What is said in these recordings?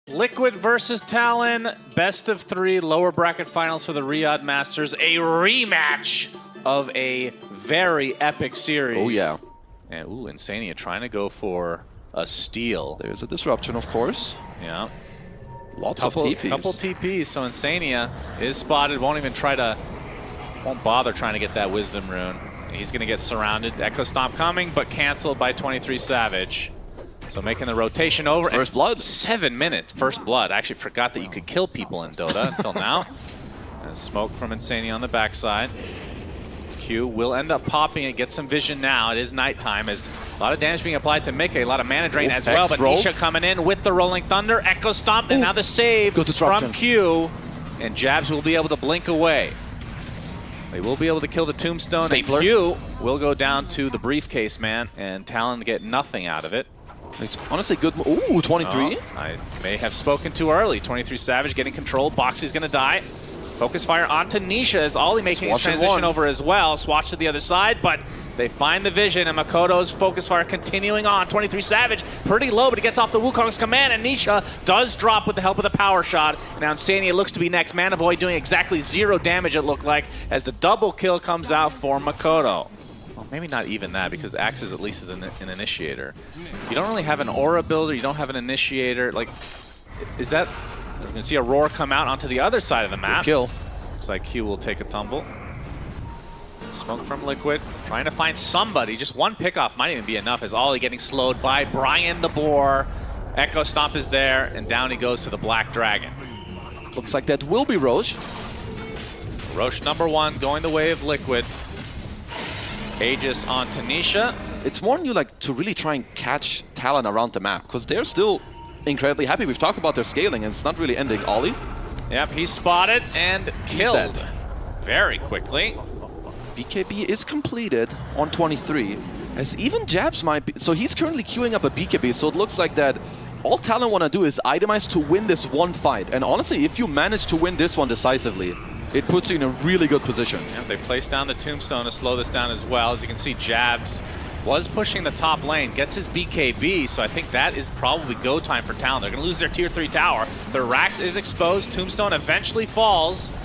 Liquid versus Talon, best of 3 lower bracket finals for the RIYADH Masters. A rematch of a very epic series. Oh, yeah. And, ooh, Insania trying to go for a steal. There's a disruption, of course. Yeah. Lots of TPs. Couple TPs, so Insania is spotted, won't bother trying to get that Wisdom Rune. He's going to get surrounded. Echo Stomp coming, but canceled by 23 Savage. So making the rotation over. First blood. 7 minutes. First blood. I actually forgot that you could kill people in Dota until now. And smoke from Insania on the backside. Q will end up popping and get some vision now. It is nighttime. As a lot of damage being applied to Mickey. A lot of mana drain as well. But Nisha coming in with the Rolling Thunder. Echo Stomp. And now the save from Q. And Jabs will be able to blink away. They will be able to kill the Tombstone. Stapler. And Q will go down to the briefcase, man. And Talon get nothing out of it. It's honestly good. Ooh, 23. Oh, I may have spoken too early. 23 Savage getting control. Boxy's going to die. Focus fire onto Nisha as Ollie making his transition over as well. Swatch to the other side, but they find the vision, and Makoto's focus fire continuing on. 23 Savage pretty low, but he gets off the Wukong's command, and Nisha does drop with the help of the power shot. Now Insania looks to be next. Mana Boy doing exactly 0 damage, it looked like, as the double kill comes out for Makoto. Well, maybe not even that, because Axes at least is an initiator. You don't really have an aura builder, you don't have an initiator. Like, is that... You can see a roar come out onto the other side of the map. Good kill. Looks like Q will take a tumble. Smoke from Liquid, trying to find somebody. Just one pickoff might even be enough, as Ollie getting slowed by Brian the Boar. Echo Stomp is there, and down he goes to the Black Dragon. Looks like that will be Roche. Roche #1 going the way of Liquid. Aegis on Tanisha. It's more new, like, to really try and catch Talon around the map, because they're still incredibly happy. We've talked about their scaling, and it's not really ending. Ollie. Yep, he's spotted and killed very quickly. BKB is completed on 23, as even Jabs might be. So he's currently queuing up a BKB, so it looks like that all Talon want to do is itemize to win this one fight. And honestly, if you manage to win this one decisively, it puts you in a really good position. Yep, they place down the Tombstone to slow this down as well. As you can see, Jabs was pushing the top lane, gets his BKB, so I think that is probably go time for Talon. They're going to lose their tier 3 tower. Their Rax is exposed. Tombstone eventually falls.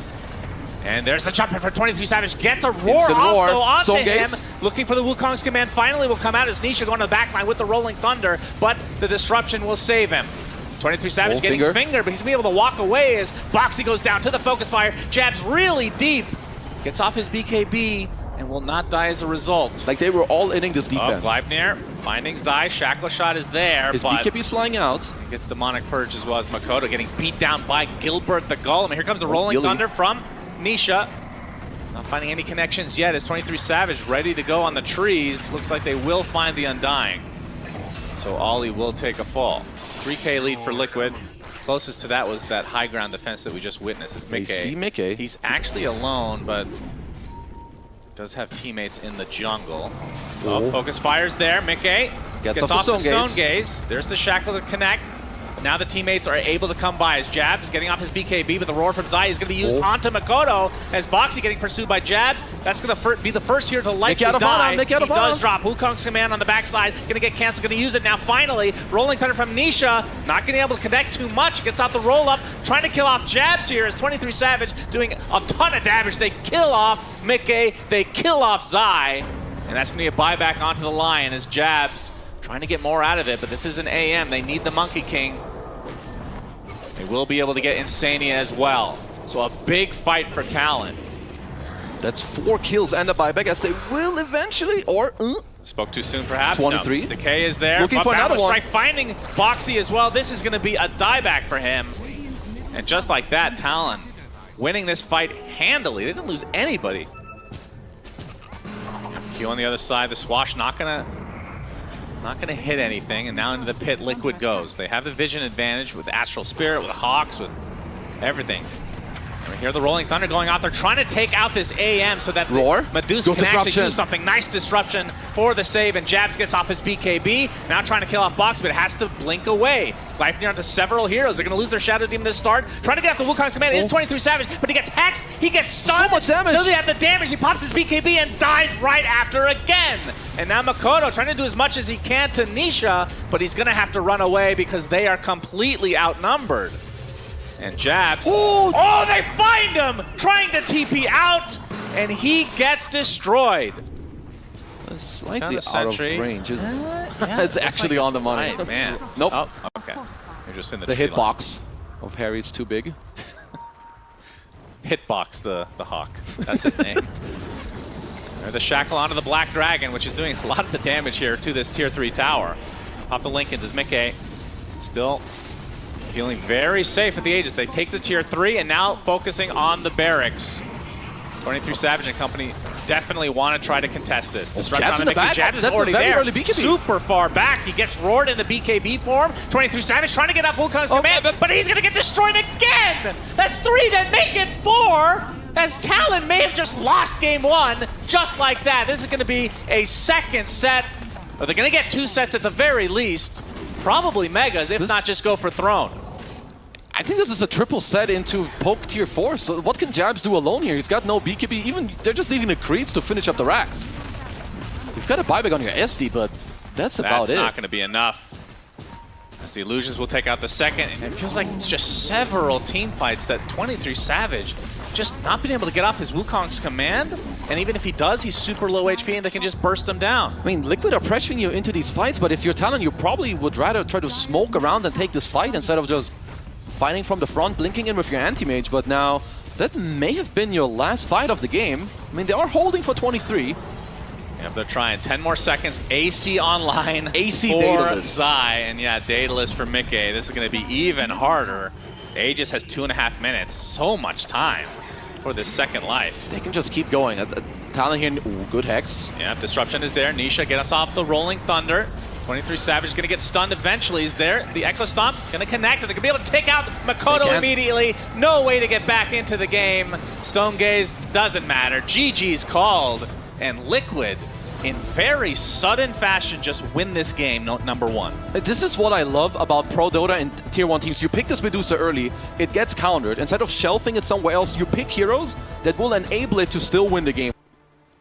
And there's the jump in for 23 Savage. Gets a roar onto him. Looking for the Wukong's command. Finally will come out as Nisha going to the backline with the Rolling Thunder, but the disruption will save him. 23 Savage getting fingered, but he's going to be able to walk away as Boxy goes down to the focus fire. Jabs really deep. Gets off his BKB. And will not die as a result. Like, they were all inning this defense. Gleipnir finding Zai. Shackle shot is there. His BKB's flying out. He gets Demonic Purge as well as Makoto getting beat down by Gilbert the Golem. And here comes the Rolling Thunder from Nisha. Not finding any connections yet. It's 23 Savage ready to go on the trees. Looks like they will find the Undying. So Ollie will take a fall. 3K lead for Liquid. Closest to that was that high ground defense that we just witnessed. It's Mickey. See Mickey. He's actually alone, but does have teammates in the jungle. Oh, focus fires there. Mickey gets off the Stone Gaze. There's the Shackle to connect. Now the teammates are able to come by as Jabs getting off his BKB, but the roar from Zai is going to be used onto Makoto as Boxy getting pursued by Jabs. That's going to be the first here to likely die. He does drop. Wukong's command on the backside. Going to get canceled. Going to use it now. Finally, Rolling Thunder from Nisha. Not going to be able to connect too much. Gets out the roll up. Trying to kill off Jabs here as 23 Savage doing a ton of damage. They kill off Mickey. They kill off Zai. And that's going to be a buyback onto the Lion as Jabs trying to get more out of it. But this is an AM. They need the Monkey King. They will be able to get Insania as well. So a big fight for Talon. That's 4 kills and a buyback, as they will eventually, or... Spoke too soon, perhaps. 23. No. Decay is there. Looking for another one. Strike, finding Boxy as well. This is going to be a dieback for him. And just like that, Talon winning this fight handily. They didn't lose anybody. Q on the other side. The Swash not gonna hit anything, and now into the pit Liquid goes. They have the vision advantage with Astral Spirit, with Hawks, with everything. And we hear the Rolling Thunder going out there, trying to take out this AM so that Medusa can actually do something. Nice disruption for the save, and Jabs gets off his BKB. Now trying to kill off Box, but it has to blink away. Gliding onto several heroes. They're going to lose their Shadow Demon to start. Trying to get off the Wukong's command is 23 Savage, but he gets hexed. He gets stunned. So much damage. Doesn't have the damage. He pops his BKB and dies right after again. And now Makoto trying to do as much as he can to Nisha, but he's going to have to run away because they are completely outnumbered. And Jabs, oh, they find him trying to TP out, and he gets destroyed. Slightly out of range. It's actually on the money. Right, man. Nope. Oh, okay. You're just in the hitbox of Harry's too big. Hitbox, the hawk. That's his name. The shackle onto the Black Dragon, which is doing a lot of the damage here to this tier 3 tower. Pop the Lincolns as Mickey still feeling very safe at the Aegis. They take the tier 3 and now focusing on the barracks. 23 Savage and company definitely want to try to contest this. Jabs in the back. Jabs is already there. Super far back. He gets roared in the BKB form. 23 Savage trying to get up Wukong's command, but he's going to get destroyed again. That's 3 that make it 4. As Talon may have just lost game 1 just like that. This is going to be a second set. Or they're going to get 2 sets at the very least. Probably Megas, if not just go for Throne. I think this is a triple set into poke tier 4. So what can Jabs do alone here? He's got no BKB. Even they're just leaving the creeps to finish up the racks. You've got a buyback on your SD, but that's about it. That's not going to be enough. As the Illusions will take out the second, and it feels like it's just several team fights that 23 Savage just not being able to get off his Wukong's command. And even if he does, he's super low HP and they can just burst him down. I mean, Liquid are pressuring you into these fights, but if you're Talon, you probably would rather try to smoke around and take this fight instead of just fighting from the front, blinking in with your anti-mage. But now, that may have been your last fight of the game. I mean, they are holding for 23. Yeah, they're trying. 10 more seconds. AC online. AC for Daedalus. Zai. And yeah, Daedalus for Mickey. This is going to be even harder. Aegis has 2.5 minutes. So much time for this second life. They can just keep going. Talon here, good hex. Yeah, disruption is there. Nisha get us off the Rolling Thunder. 23 Savage is going to get stunned eventually. He's there. The Echo Stomp going to connect. They're going to be able to take out Makoto immediately. No way to get back into the game. Stone Gaze doesn't matter. GG's called. And Liquid, in very sudden fashion, just win this game, number 1. This is what I love about Pro Dota and Tier 1 teams. You pick this Medusa early, it gets countered. Instead of shelving it somewhere else, you pick heroes that will enable it to still win the game.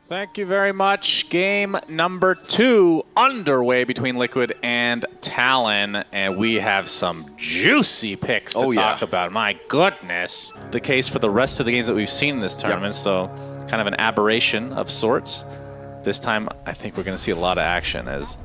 Thank you very much. Game number 2 underway between Liquid and Talon. And we have some juicy picks to talk about. My goodness. The case for the rest of the games that we've seen in this tournament. So kind of an aberration of sorts. This time, I think we're going to see a lot of action. As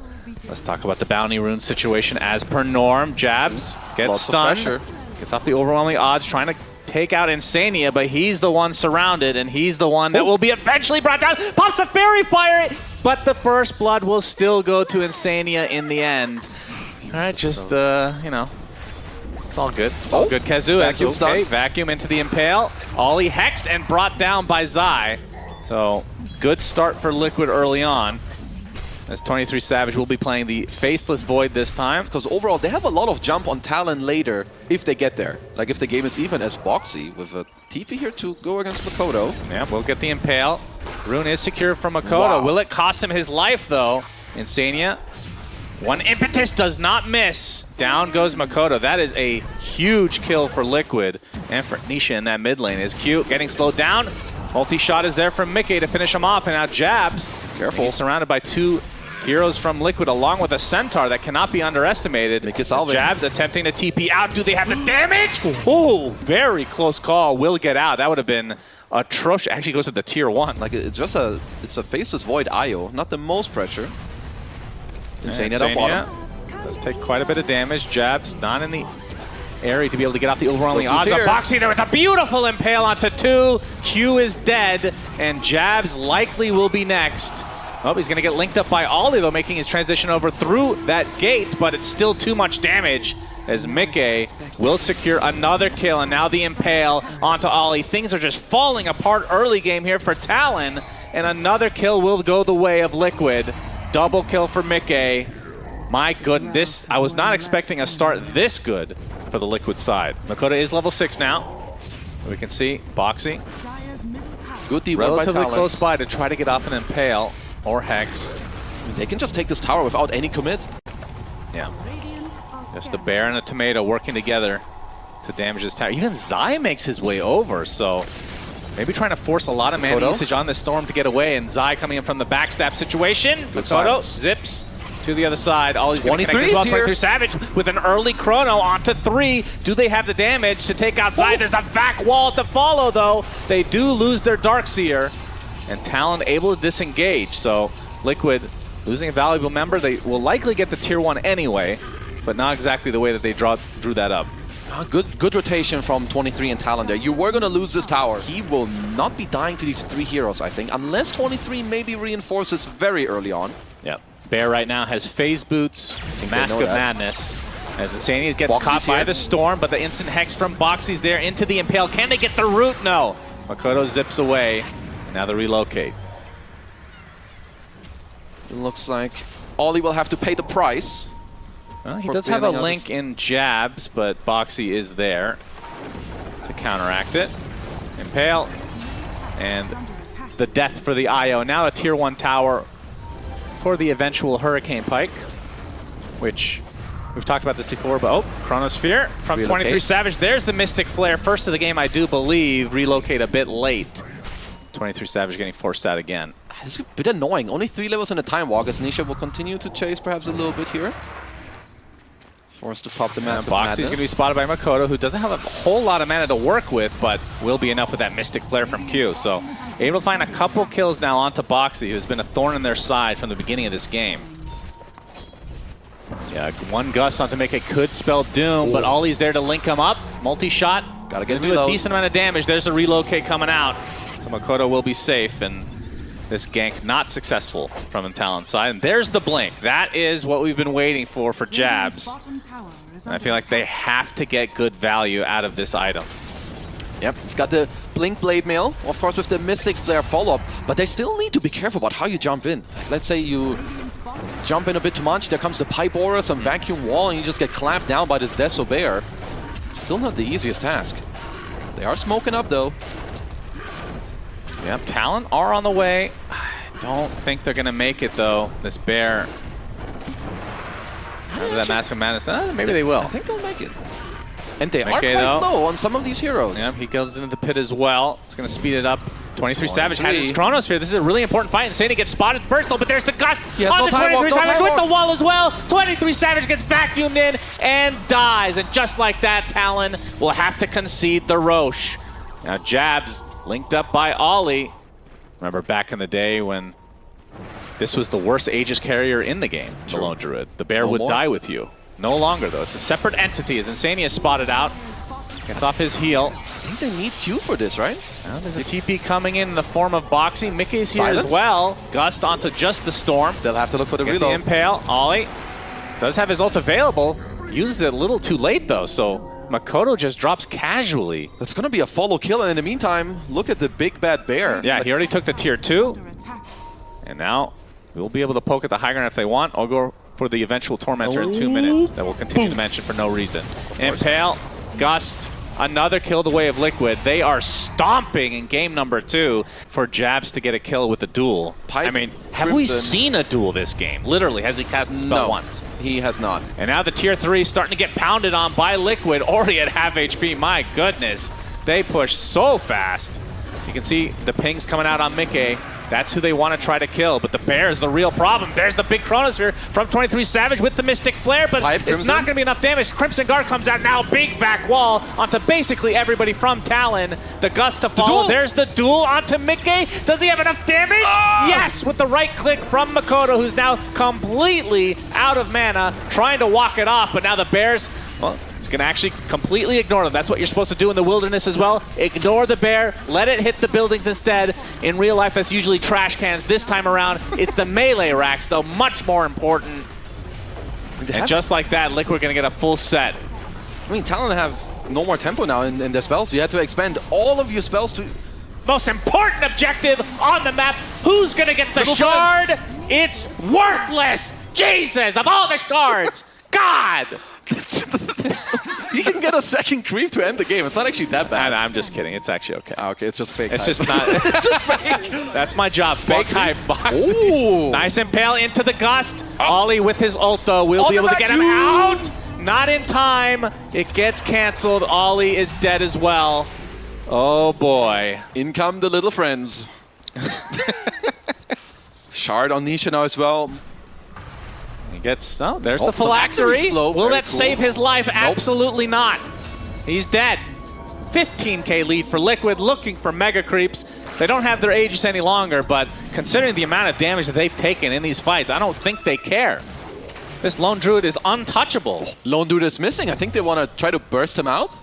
let's talk about the bounty rune situation. As per norm, Jabs gets stunned. Gets off the overwhelming odds, trying to take out Insania, but he's the one surrounded, and he's the one that will be eventually brought down. Pops a Fairy Fire, but the first blood will still go to Insania in the end. All right, just, you know, it's all good. It's all good. Kazu, okay, vacuum into the Impale. Ollie Hex and brought down by Zai. So, good start for Liquid early on. As 23 Savage will be playing the Faceless Void this time. Because overall, they have a lot of jump on Talon later if they get there. Like if the game is even as boxy with a TP here to go against Makoto. Yeah, we'll get the Impale. Rune is secure from Makoto. Wow. Will it cost him his life though? Insania. One impetus does not miss. Down goes Makoto. That is a huge kill for Liquid. And for Nisha in that mid lane is cute. Getting slowed down. Multi-shot is there from Mickey to finish him off. And now Jabs. Careful. He's surrounded by 2 heroes from Liquid along with a Centaur that cannot be underestimated. Jabs attempting to TP out. Do they have the damage? Oh, very close call. Will get out. That would have been atrocious. Actually goes to the tier 1. Like it's a Faceless Void IO. Not the most pressure. Insania down bottom. Does take quite a bit of damage. Jabs not in the area to be able to get off the overwhelming odds. Boxing there with a beautiful Impale onto 2. Q is dead, and Jabs likely will be next. Oh, he's going to get linked up by Ollie, though, making his transition over through that gate, but it's still too much damage as Mickey will secure another kill, and now the Impale onto Ollie. Things are just falling apart early game here for Talon, and another kill will go the way of Liquid. Double kill for Mickey. My goodness, I was not expecting a start this good for the Liquid side. Makoto is level 6 now. We can see Boxy Good D by relatively Talon. close by to try to get off an Impale or Hex. They can just take this tower without any commit. Yeah. Just the Bear and a Tomato working together to damage this tower. Even Zai makes his way over, so maybe trying to force a lot of mana usage on this Storm to get away, and Zai coming in from the backstab situation. Makoto zips to the other side. All he's going to connect as well. 23 Savage with an early chrono onto 3. Do they have the damage to take out Zai? There's a vac wall to follow, though. They do lose their Darkseer, and Talon able to disengage. So Liquid losing a valuable member. They will likely get the tier 1 anyway, but not exactly the way that they drew that up. Good rotation from 23 and Talon there. You were going to lose this tower. He will not be dying to these 3 heroes, I think, unless 23 maybe reinforces very early on. Yep. Bear right now has Phase Boots, Mask of Madness, as Insanius gets caught by the Storm, but the instant Hex from Boxy's there into the Impale. Can they get the root? No. Makoto zips away. Now they relocate. It looks like Ollie will have to pay the price. Well, he does have a link in jabs, but Boxy is there to counteract it. Impale, and the death for the IO. Now a tier 1 tower for the eventual Hurricane Pike, which we've talked about this before, but Chronosphere from 23 Savage. There's the Mystic Flare. First of the game, I do believe, relocate a bit late. 23 Savage getting forced out again. This is a bit annoying. Only 3 levels in a Time Walk, as Nisha will continue to chase perhaps a little bit here. Forced to pop the Mask of Madness. Boxy's going to be spotted by Makoto, who doesn't have a whole lot of mana to work with, but will be enough with that Mystic Flare from Q. So able to find a couple kills now onto Boxy, who's been a thorn in their side from the beginning of this game. Yeah, 1 Gust onto Mickey could spell Doom, but Ollie's there to link him up. Multi-shot. Gotta get do a decent amount of damage. There's a relocate coming out. So Makoto will be safe, and this gank not successful from Talon's side. And there's the blink. That is what we've been waiting for jabs. And I feel like they have to get good value out of this item. Yep, we've got the Blink Blade Mail, of course with the Mystic Flare follow-up, but they still need to be careful about how you jump in. Let's say you jump in a bit too much, there comes the Pipe Aura, some Vacuum Wall, and you just get clamped down by this Deso-Bear. Still not the easiest task. They are smoking up though. Yep, Talon are on the way. I don't think they're going to make it, though. This Bear. After that Mask of Madness, maybe they will. I think they'll make it. And they are quite low on some of these heroes. Yep, he goes into the pit as well. It's going to speed it up. 23 Savage had his Chronosphere. This is a really important fight. Insane gets spotted first, though, but there's the Gust on the 23 Savage with the wall as well. 23 Savage gets vacuumed in and dies. And just like that, Talon will have to concede the Roche. Now, jabs linked up by Ollie. Remember back in the day when this was the worst Aegis carrier in the game, the Lone Druid. The Bear would die with you. No longer, though. It's a separate entity as Insania is spotted out. Gets off his heal. I think they need Q for this, right? Well, there's a TP coming in the form of Boxy. Mickey's here as well. Gust onto just the Storm. They'll have to look for the reload. The Impale. Ollie does have his ult available. Uses it a little too late, though, so Makoto just drops casually. That's going to be a follow kill, and in the meantime, look at the big bad Bear. Yeah, he already took the tier 2. And now we'll be able to poke at the high ground if they want. I'll go for the eventual Tormentor in 2 minutes. That will continue to mention for no reason. Impale, Gust, another kill the way of Liquid. They are stomping in game number 2 for jabs to get a kill with the duel. I mean, have we seen a duel this game? Literally, has he cast the spell once? He has not. And now the tier 3 is starting to get pounded on by Liquid, already at half HP. My goodness, they push so fast. You can see the pings coming out on Mickey. That's who they want to try to kill, but the Bear is the real problem. There's the big Chronosphere from 23 Savage with the Mystic Flare, but it's not going to be enough damage. Crimson Guard comes out now, big vac wall onto basically everybody from Talon. The Gust to follow. There's the duel onto Mickey. Does he have enough damage? Yes, with the right click from Makoto, who's now completely out of mana, trying to walk it off, but now the Bears, well, it's going to actually completely ignore them. That's what you're supposed to do in the wilderness as well. Ignore the Bear, let it hit the buildings instead. In real life, that's usually trash cans. This time around, it's the melee racks, though, much more important. And just like that, Liquid going to get a full set. I mean, Talon have no more tempo now in their spells. You have to expend all of your spells to... Most important objective on the map. Who's going to get the shard? It's worthless! Jesus, of all the shards! God! He can get a second creep to end the game. It's not actually that bad. I'm just kidding. It's actually okay. Okay, it's just fake. It's hype. just not. It's just fake. That's my job. Fake hype boxing. Ooh. Nice impale into the gust. Ollie with his ult though will be able to get him out. Not in time. It gets canceled. Ollie is dead as well. Oh boy. In come the little friends. Shard on Nisha now as well. He gets, oh, there's Oh, the phylactery. slow, Will very that cool. save his life? Nope. Absolutely not. He's dead. 15k lead for Liquid, looking for mega creeps. They don't have their Aegis any longer, but considering the amount of damage that they've taken in these fights, I don't think they care. This Lone Druid is untouchable. Lone Dude is missing. I think they want to try to burst him out.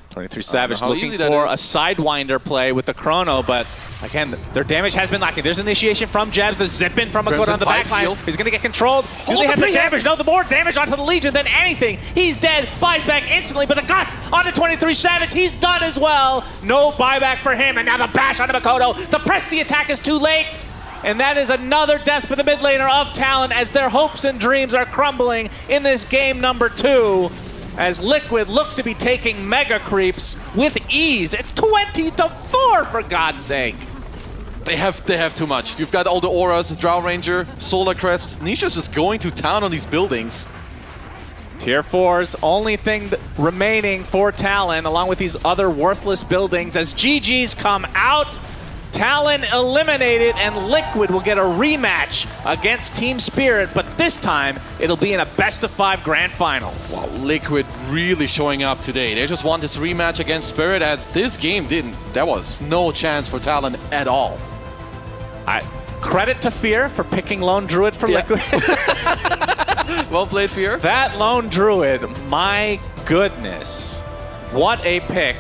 23 Savage how looking easy that for is. a Sidewinder play with the Chrono, but again, their damage has been lacking. There's initiation from Jebs, the zip-in from Makoto Crimson on the Five backline. heal. He's going to get controlled. Do they have the damage? No, the more damage onto the Legion than anything. He's dead, buys back instantly, but the Gust onto 23 Savage. He's done as well. No buyback for him, and now the bash onto Makoto. The press the attack is too late. And that is another death for the mid laner of Talon as their hopes and dreams are crumbling in this game number 2. As Liquid look to be taking mega creeps with ease. It's 20-4 for God's sake. They have too much. You've got all the auras, Drow Ranger, Solar Crest. Nisha's just going to town on these buildings. Tier 4's only thing remaining for Talon, along with these other worthless buildings, as GG's come out. Talon eliminated, and Liquid will get a rematch against Team Spirit, but this time it'll be in a best-of-5 grand finals. Wow, Liquid really showing up today. They just want this rematch against Spirit, as this game didn't. There was no chance for Talon at all. Credit to Fear for picking Lone Druid for Liquid. Well played, Fear. That Lone Druid, my goodness. What a pick.